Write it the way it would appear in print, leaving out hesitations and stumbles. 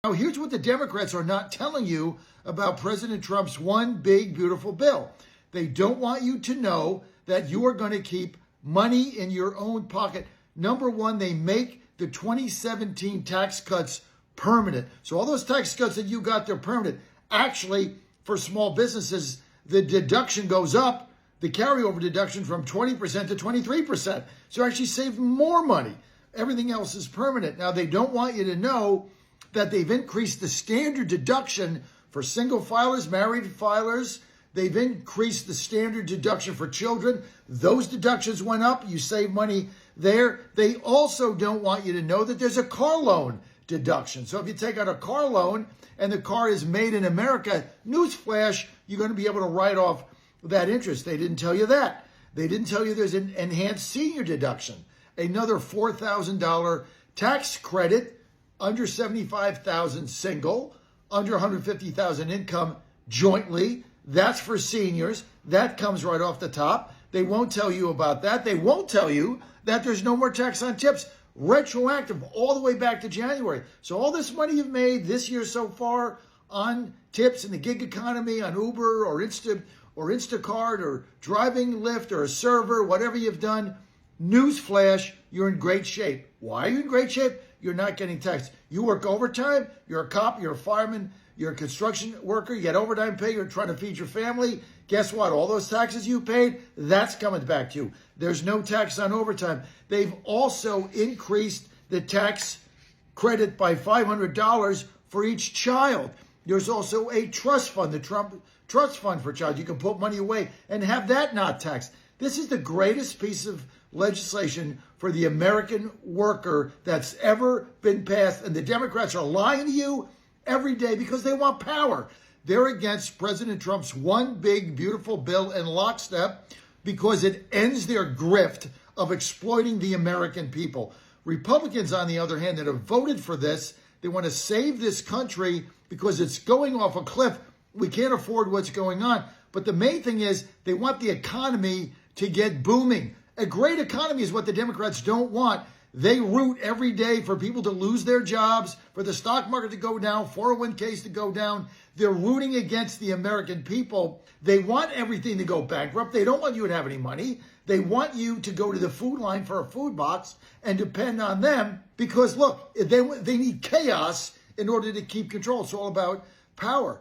Now, here's what the Democrats are not telling you about President Trump's one big, beautiful bill. They don't want you to know that you are going to keep money in your own pocket. Number one, they make the 2017 tax cuts permanent. So all those tax cuts that you got, they're permanent. Actually, for small businesses, the deduction goes up, the carryover deduction from 20% to 23%. So actually save more money. Everything else is permanent. Now, they don't want you to know that they've increased the standard deduction for single filers, married filers. They've increased the standard deduction for children. Those deductions went up. You save money there. They also don't want you to know that there's a car loan deduction. So if you take out a car loan and the car is made in America, newsflash, you're going to be able to write off that interest. They didn't tell you that. They didn't tell you there's an enhanced senior deduction, another $4,000 tax credit, under $75,000 single, under $150,000 income jointly. That's for seniors. That comes right off the top. They won't tell you about that. They won't tell you that there's no more tax on tips, retroactive all the way back to January. So all this money you've made this year so far on tips in the gig economy, on Uber or Instacart or driving Lyft or a server, whatever you've done, newsflash, you're in great shape. Why are you in great shape? You're not getting taxed. You work overtime, you're a cop, you're a fireman, you're a construction worker, you get overtime pay, you're trying to feed your family. Guess what? All those taxes you paid, that's coming back to you. There's no tax on overtime. They've also increased the tax credit by $500 for each child. There's also a trust fund, the Trump Trust Fund for Child. You can put money away and have that not taxed. This is the greatest piece of legislation for the American worker that's ever been passed. And the Democrats are lying to you every day because they want power. They're against President Trump's one big, beautiful bill in lockstep because it ends their grift of exploiting the American people. Republicans, on the other hand, that have voted for this, they want to save this country because it's going off a cliff. We can't afford what's going on. But the main thing is they want the economy to get booming. A great economy is what the Democrats don't want. They root every day for people to lose their jobs, for the stock market to go down, 401ks to go down. They're rooting against the American people. They want everything to go bankrupt. They don't want you to have any money. They want you to go to the food line for a food box and depend on them because, look, they need chaos in order to keep control. It's all about power.